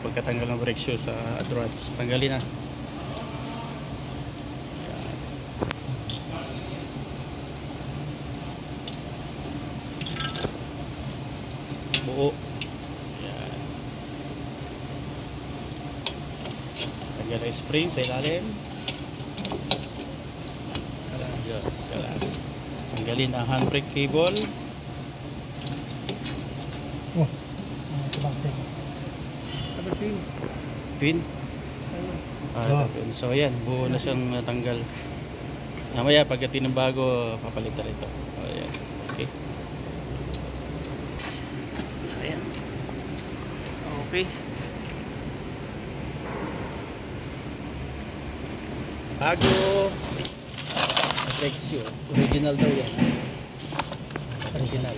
Pagkatanggal ng brake shoe sa rods, tanggalin na. Buo. Yan. Tanggal ang spring sa ilalim. Kalas. Tanggalin ang handbrake cable. Oh, Twin. So yan, buo na siyang natanggal. Mamaya pagka tinambago, papalitan ito. Ayan. Okay. So ayan. Okay. Bago reflection. Original daw yan. Original.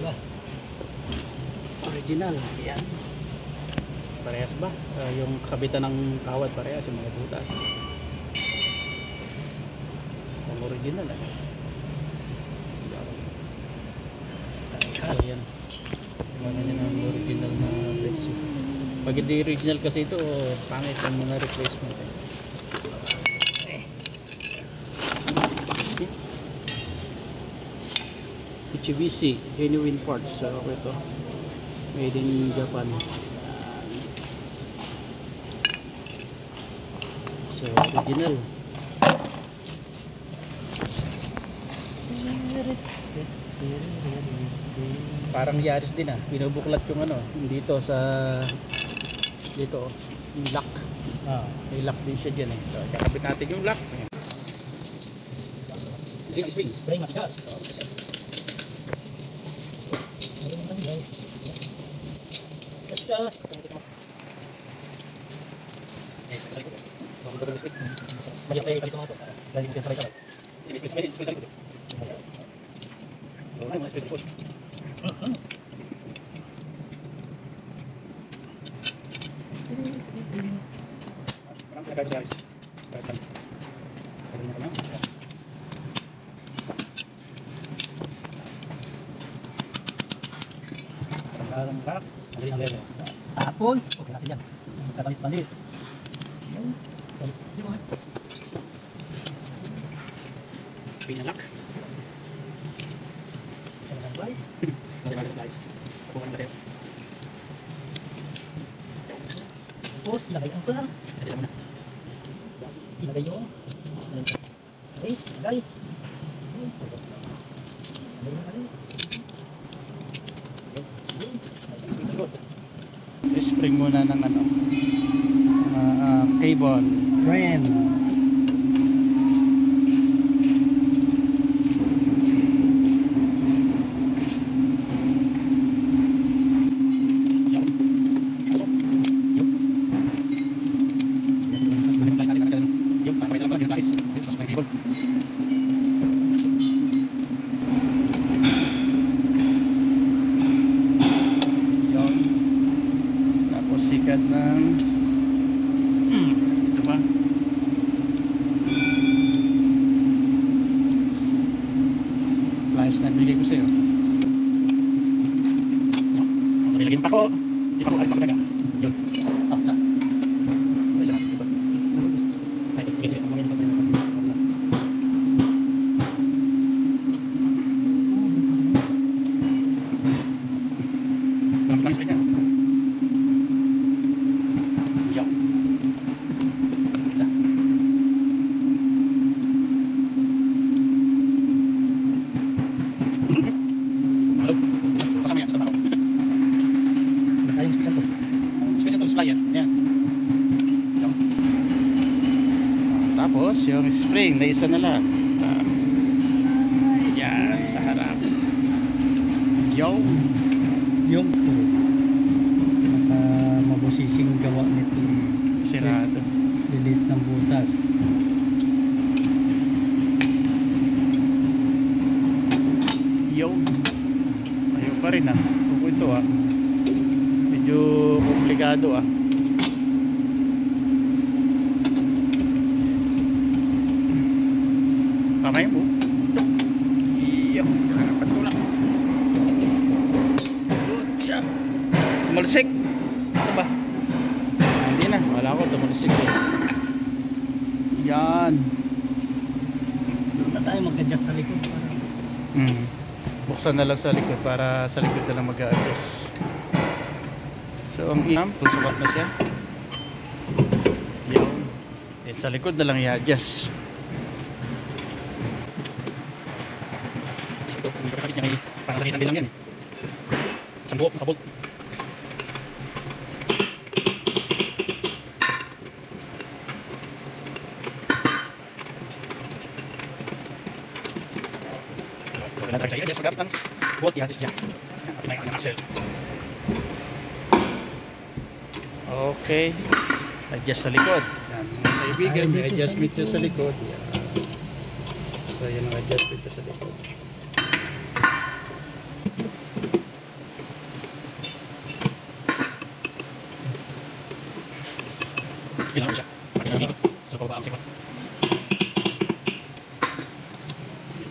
Yan. Parehas ba? Yung kabitan ng kawad parehas, yung mga butas. Ang original eh. So yan. Kailangan niya ng original na presyo. Pag hindi original kasi ito, pangit yung mga replacement eh. Mitsubishi genuine parts. So ito made in Japan. So original. Parang Yaris din ah. Binubuklat yung ano dito sa dito yung lock. May lock din siya diyan eh. So kakabit natin yung lock. Spring matigas. Basta. Tapon, okay na siya. Kapalit-palit. Pinalak. Guys. Guys. Kukuha na tayo. Tapos, ilagay ang pala. Salisa muna. Ilagay yung. Okay, ilagay. Spring muna ng ano cable Ram. sikat ng ito ba pliers na bigay ko sa iyo. Sige, lagyan pa ko. Sige pa ko, alis pa ko talaga. Yun. Oh, isa. Isa. Ito. Ay, sige, sige. Amangin pa tayo. Gamit lang spring yan. Tapos yung spring na isa na lang yan sa harap yung mabusising gawa nito sirado lilit ng butas yung ayaw pa rin kung ito medyo komplikado kamay mo iyo harapan ko lang good job malsik ito ba hindi tumulisik eh. Yan. Doon na tayo mag-adjust sa likod. Buksan na lang sa likod para sa likod na lang mag-a-adjust. So ang inam, kung sukat na siya. Yan. Eh, sa likod na lang i-adjust. So kung kakabit niya ngayon, parang sa isang din lang yan eh. Isang buhok, nakabolt. Kailangan tayo sa i-adjust mag-abit ng bolt, i-adjust niya. Pinay ang axle. Okay, adjust sa likod. Yan, mga kaibigan, may adjustment dito sa likod. Yan. So yan ang adjustment dito sa likod. Kailangan siya. Pakailangan dito. So pababa ang sikot.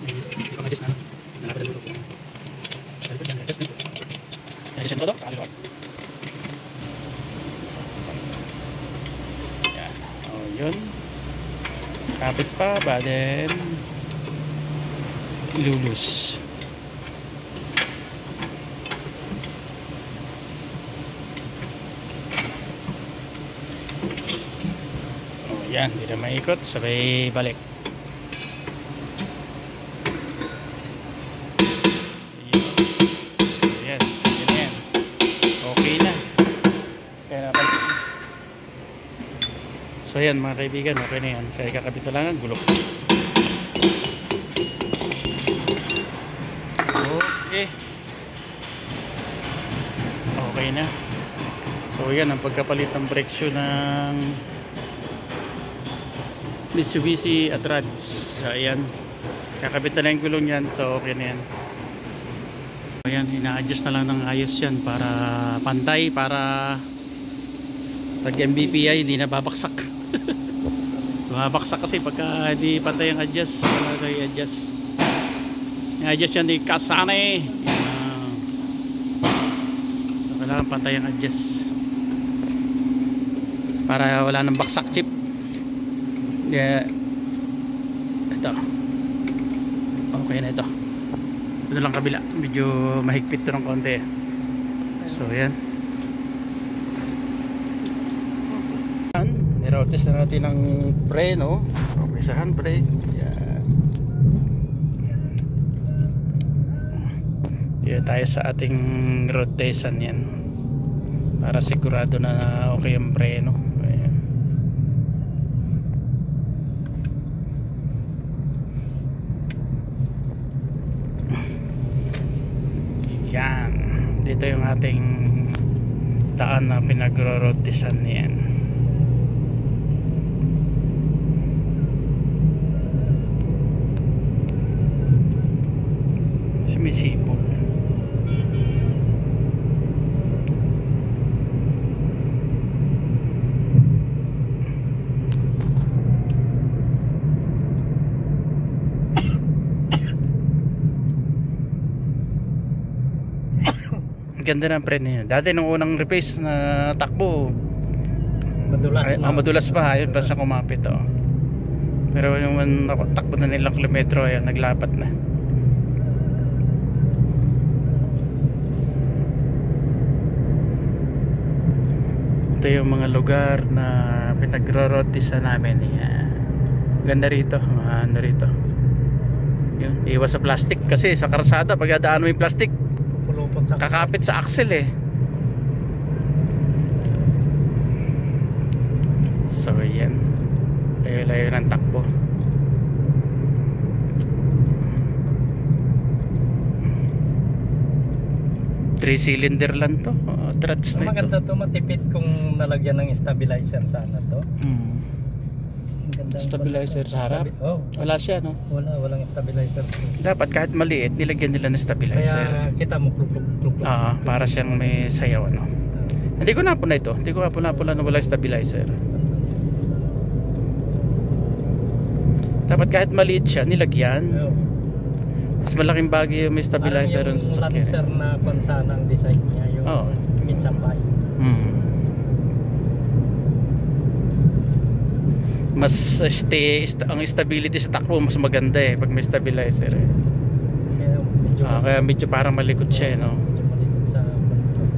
May adjust na. Nalapit ang luto. Sa likod yan, adjustment. Adjust yung todo, kakalilot. Yun, kapit pa ba then ilulus. Yan, hindi na maikot, sabay balik. Yan, yan. Okay na. Kaya na balik. So yan mga kaibigan, okay na yan. Saya kakabit na lang ang gulok. Okay. Okay na. So yan ang pagkapalit ng brake shoe ng Mitsubishi Atrans. So yan. Kakabit na lang yung gulong yan. So okay na yan. So yan, ina-adjust na lang ng ayos yan para pantay, para pag MBPI hindi na babaksak. Babaksak kasi pagka hindi pantay ang adjust. Kaya i-adjust. I-adjust yan di kasane. So kailangan pantay ang adjust para wala nang baksak chip. Yeah. Ito. Okay na ito. Ito lang kabila. Medyo mahigpit ito ng konti. So yan. Nirotes na natin ng preno. Okay sa handbrake. Yan. Yan tayo sa ating rotation yan. Para sigurado na okay ang preno. Ayan. Yan. Dito yung ating daan na pinagro-rotisan yan. Sumisipol. Ganda ng preno niya. Dati nung unang replace na takbo, madulas pa, ayun pa sa kumapit oh. Pero yung takbo na nilang kilometro, ayun, naglapat na. Ito yung mga lugar na pinagro-rotisa namin. Ganda rito, ano rito. Yun, iwas sa plastic kasi sa karsada pag dadaan mo yung plastic, kakapit sa axle eh. So yan, layo-layo ng takbo. Three cylinder lang to. Trats na ito. Maganda to, matipid kung nalagyan ng stabilizer sana to. Stabilizer sa harap? Oh. Wala siya no? Walang stabilizer. Dapat kahit maliit, nilagyan nila ng stabilizer. Kaya kita mo kluk. Para siyang may sayaw ano. Hindi ko na ito. Hindi ko na na walang stabilizer. Dapat kahit maliit siya, nilagyan. Mas malaking bagay yung may stabilizer yung sa sakyan. Lancer na konsana ang design niya, yung midsampay. mas ang stability sa takbo mas maganda eh pag may stabilizer eh. Kaya medyo parang malikot siya eh, no? Medyo malikot sa bundok.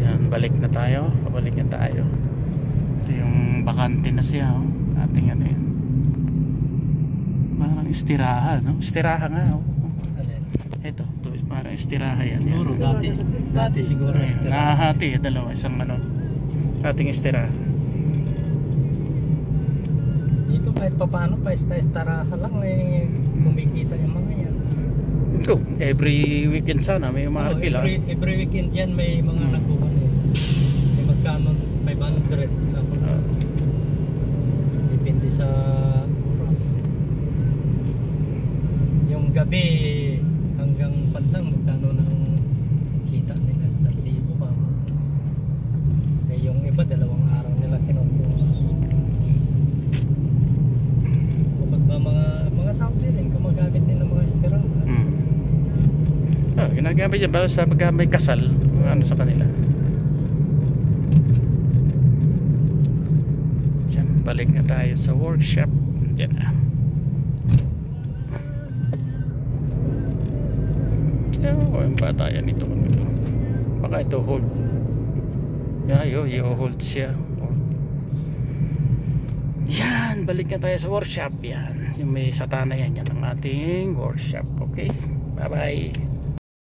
Yan, balik na tayo. Pabalik na tayo. Ito yung bakante na siya, oh. Ating ano yan. Parang istiraha, no? Istiraha nga, oh. Alin? Ito, parang istiraha yan. Siguro Yan. dati siguro Nahahati, dalawa, isang ano. Ating istiraha. dito kahit papaano pa istaraha lang eh kumikita yung mga yan. Kung every weekend sana may umaharapil, ah. Every weekend yan may mga nakuha eh. May magkano 500 tapos depende sa oras. Yung gabi hanggang pandang magkano na ang kita nila 3,000 pa. Eh yung iba 2 araw nila kinupos. Kapag ba mga Saudi rin gumagamit din ng mga estirahan. Ginagamit yan para sa pagka may kasal, ano sa kanila. Diyan, balik na tayo sa workshop. Diyan na. Yung bata yan ito. Baka ito hold. I-hold siya. Yan, balik na tayo sa workshop. Yan, yung may satana yan. Yan ang ating workshop. Okay, bye bye.